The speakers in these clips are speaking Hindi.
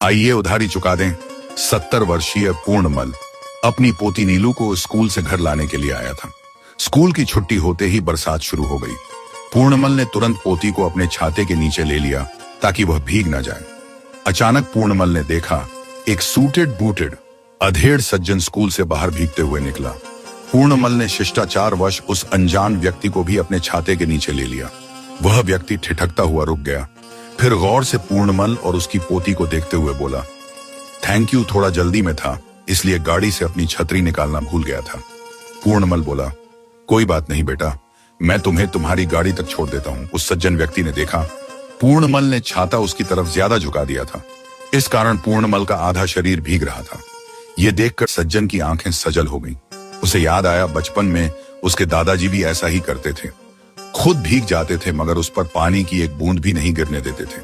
आइए उधारी चुका दें। 70 वर्षीय पूर्णमल अपनी पोती नीलू को स्कूल से घर लाने के लिए आया था। स्कूल की छुट्टी होते ही बरसात शुरू हो गई। पूर्णमल ने तुरंत पोती को अपने छाते के नीचे ले लिया ताकि वह भीग न जाए। अचानक पूर्णमल ने देखा एक सूटेड बूटेड अधेड़ सज्जन स्कूल से बाहर भीगते हुए निकला। पूर्णमल ने शिष्टाचारवश उस अनजान व्यक्ति को भी अपने छाते के नीचे ले लिया। वह व्यक्ति ठिठकता हुआ रुक गया, फिर गौर से पूर्णमल और उसकी पोती को देखते हुए बोला, थैंक यू, थोड़ा जल्दी में था इसलिए गाड़ी से अपनी छतरी निकालना भूल गया था। पूर्णमल बोला, कोई बात नहीं बेटा, मैं तुम्हें तुम्हारी गाड़ी तक छोड़ देता हूं। उस सज्जन व्यक्ति ने देखा पूर्णमल ने छाता उसकी तरफ ज्यादा झुका दिया था, इस कारण पूर्णमल का आधा शरीर भीग रहा था। यह देखकर सज्जन की आंखें सजल हो गईं। उसे याद आया बचपन में उसके दादाजी भी ऐसा ही करते थे, खुद भीग जाते थे मगर उस पर पानी की एक बूंद भी नहीं गिरने देते थे।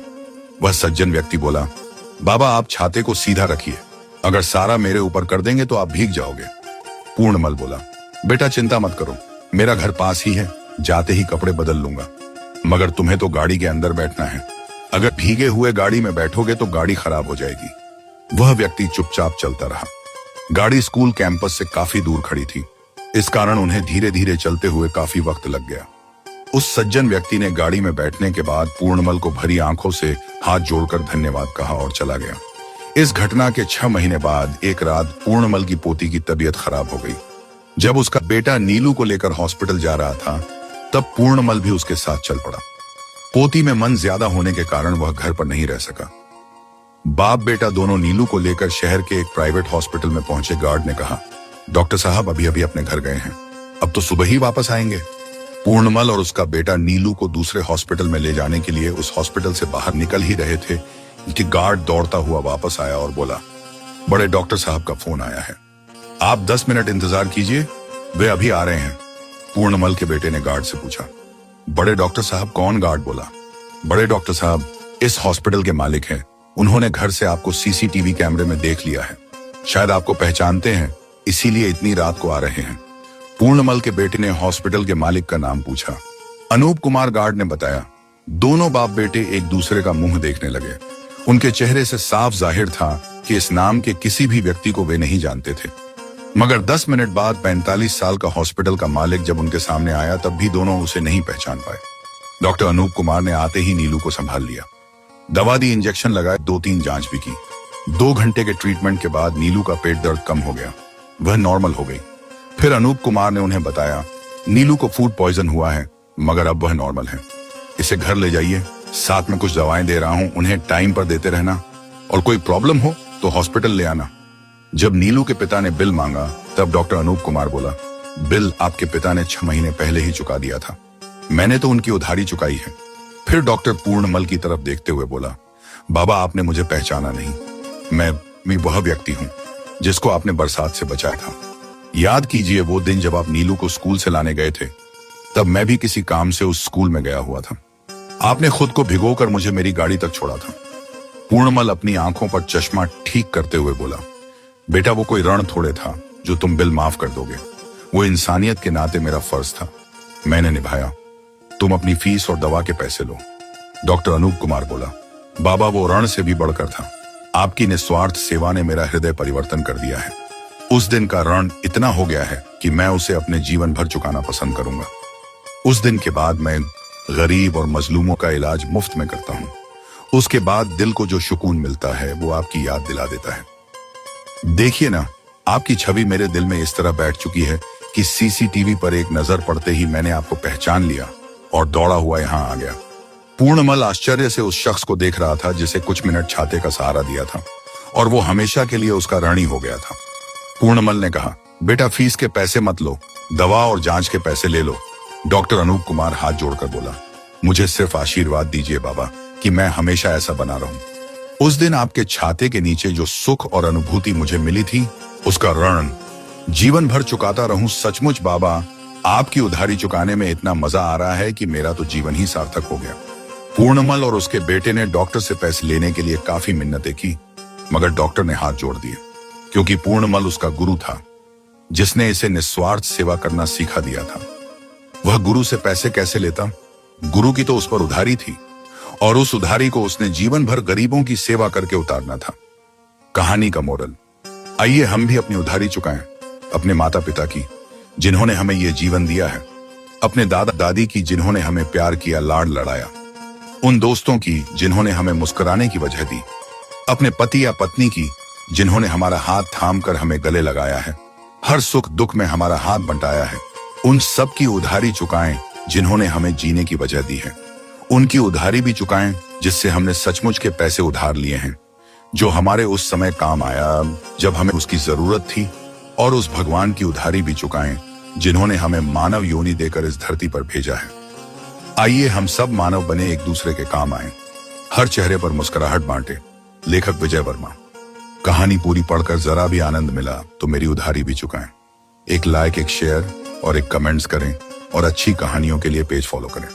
वह सज्जन व्यक्ति बोला, बाबा आप छाते को सीधा रखिए, अगर सारा मेरे ऊपर कर देंगे तो आप भीग जाओगे। पूर्णमल बोला, बेटा चिंता मत करो, मेरा घर पास ही है, जाते ही कपड़े बदल लूंगा, मगर तुम्हें तो गाड़ी के अंदर बैठना है, अगर भीगे हुए गाड़ी में बैठोगे तो गाड़ी खराब हो जाएगी। वह व्यक्ति चुपचाप चलता रहा। गाड़ी स्कूल कैंपस से काफी दूर खड़ी थी, इस कारण उन्हें धीरे धीरे चलते हुए काफी वक्त लग गया। उस सज्जन व्यक्ति ने गाड़ी में बैठने के बाद पूर्णमल को भरी आंखों से हाथ जोड़कर धन्यवाद कहा और चला गया। इस घटना के 6 महीने बाद एक रात पूर्णमल की पोती की तबीयत खराब हो गई। जब उसका बेटा नीलू को लेकर हॉस्पिटल जा रहा था तब पूर्णमल भी उसके साथ चल पड़ा। पोती में मन ज्यादा होने के कारण वह घर पर नहीं रह सका। बाप बेटा दोनों नीलू को लेकर शहर के एक प्राइवेट हॉस्पिटल में पहुंचे। गार्ड ने कहा, डॉक्टर साहब अभी अभी अपने घर गए हैं, अब तो सुबह ही वापस आएंगे। पूर्णमल और उसका बेटा नीलू को दूसरे हॉस्पिटल में ले जाने के लिए उस हॉस्पिटल से बाहर निकल ही रहे थे कि गार्ड दौड़ता हुआ वापस आया और बोला, बड़े डॉक्टर साहब का फोन आया है, आप 10 मिनट इंतजार कीजिए, वे अभी आ रहे हैं। पूर्णमल के बेटे ने गार्ड से पूछा, बड़े डॉक्टर साहब कौन? गार्ड बोला, बड़े डॉक्टर साहब इस हॉस्पिटल के मालिक हैं, उन्होंने घर से आपको सीसीटीवी कैमरे में देख लिया है, शायद आपको पहचानते हैं इसीलिए इतनी रात को आ रहे हैं। पूर्णमल के बेटे ने हॉस्पिटल के मालिक का नाम पूछा। अनूप कुमार। गार्ड ने बताया। दोनों बाप बेटे एक दूसरे का मुंह देखने लगे। उनके चेहरे से साफ जाहिर था कि इस नाम के किसी भी व्यक्ति को वे नहीं जानते थे। मगर 10 मिनट बाद 45 साल का हॉस्पिटल का मालिक जब उनके सामने आया तब भी दोनों उसे नहीं पहचान पाए। डॉक्टर अनूप कुमार ने आते ही नीलू को संभाल लिया, दवा दी, इंजेक्शन लगाए, 2-3 जांच भी की। 2 घंटे के ट्रीटमेंट के बाद नीलू का पेट दर्द कम हो गया, वह नॉर्मल हो गई। फिर अनूप कुमार ने उन्हें बताया, नीलू को फूड पॉइजन हुआ है मगर अब वह नॉर्मल है, इसे घर ले जाइए, साथ में कुछ दवाएं दे रहा हूं, उन्हें टाइम पर देते रहना और कोई प्रॉब्लम हो तो हॉस्पिटल ले आना। जब नीलू के पिता ने बिल मांगा तब डॉक्टर अनूप कुमार बोला, बिल आपके पिता ने 6 महीने पहले ही चुका दिया था, मैंने तो उनकी उधारी चुकाई है। फिर डॉक्टर पूर्णमल की तरफ देखते हुए बोला, बाबा आपने मुझे पहचाना नहीं, मैं वह व्यक्ति हूं जिसको आपने बरसात से बचाया था। याद कीजिए वो दिन जब आप नीलू को स्कूल से लाने गए थे, तब मैं भी किसी काम से उस स्कूल में गया हुआ था, आपने खुद को भिगोकर मुझे मेरी गाड़ी तक छोड़ा था। पूर्णमल अपनी आंखों पर चश्मा ठीक करते हुए बोला, बेटा वो कोई रण थोड़े था जो तुम बिल माफ कर दोगे, वो इंसानियत के नाते मेरा फर्ज था, मैंने निभाया, तुम अपनी फीस और दवा के पैसे लो। डॉक्टर अनूप कुमार बोला, बाबा वो रण से भी बढ़कर था, आपकी निस्वार्थ सेवा ने मेरा हृदय परिवर्तन कर दिया है। उस दिन का ऋण इतना हो गया है कि मैं उसे अपने जीवन भर चुकाना पसंद करूंगा। उस दिन के बाद मैं गरीब और मजलूमों का इलाज मुफ्त में करता हूं। उसके बाद दिल को जो सुकून मिलता है वो आपकी याद दिला देता है। देखिए ना, आपकी छवि मेरे दिल में इस तरह बैठ चुकी है कि सीसीटीवी पर एक नजर पड़ते ही मैंने आपको पहचान लिया और दौड़ा हुआ यहां आ गया। पूर्णमल आश्चर्य से उस शख्स को देख रहा था जिसे कुछ मिनट छाते का सहारा दिया था और वो हमेशा के लिए उसका ऋणी हो गया था। पूर्णमल ने कहा, बेटा फीस के पैसे मत लो, दवा और जांच के पैसे ले लो। डॉक्टर अनूप कुमार हाथ जोड़कर बोला, मुझे सिर्फ आशीर्वाद दीजिए बाबा कि मैं हमेशा ऐसा बना रहूं। उस दिन आपके छाते के नीचे जो सुख और अनुभूति मुझे मिली थी उसका ऋण जीवन भर चुकाता रहूं। सचमुच बाबा, आपकी उधारी चुकाने में इतना मजा आ रहा है कि मेरा तो जीवन ही सार्थक हो गया। पूर्णमल और उसके बेटे ने डॉक्टर से पैसे लेने के लिए काफी मिन्नतें की मगर डॉक्टर ने हाथ जोड़ दिए, क्योंकि पूर्णमल उसका गुरु था जिसने इसे निस्वार्थ सेवा करना सिखा दिया था। वह गुरु से पैसे कैसे लेता? गुरु की तो उस पर उधारी थी और उस उधारी को उसने जीवन भर गरीबों की सेवा करके उतारना था। कहानी का मोरल, आइए हम भी अपनी उधारी चुकाएं। अपने माता पिता की, जिन्होंने हमें ये जीवन दिया है, अपने दादा दादी की, जिन्होंने हमें प्यार किया, लाड लड़ाया, उन दोस्तों की जिन्होंने हमें मुस्कुराने की वजह दी, अपने पति या पत्नी की, जिन्होंने हमारा हाथ थाम कर हमें गले लगाया है, हर सुख दुख में हमारा हाथ बंटाया है। उन सब की उधारी चुकाएं जिन्होंने हमें जीने की वजह दी है। उनकी उधारी भी चुकाएं जिससे हमने सचमुच के पैसे उधार लिए हैं, जो हमारे उस समय काम आया जब हमें उसकी जरूरत थी। और उस भगवान की उधारी भी चुकाएं जिन्होंने हमें मानव योनि देकर इस धरती पर भेजा है। आइए हम सब मानव बने, एक दूसरे के काम आए, हर चेहरे पर मुस्कुराहट बांटे। लेखक विजय वर्मा। कहानी पूरी पढ़कर जरा भी आनंद मिला तो मेरी उधारी भी चुकाएं। एक लाइक, एक शेयर और एक कमेंट्स करें और अच्छी कहानियों के लिए पेज फॉलो करें।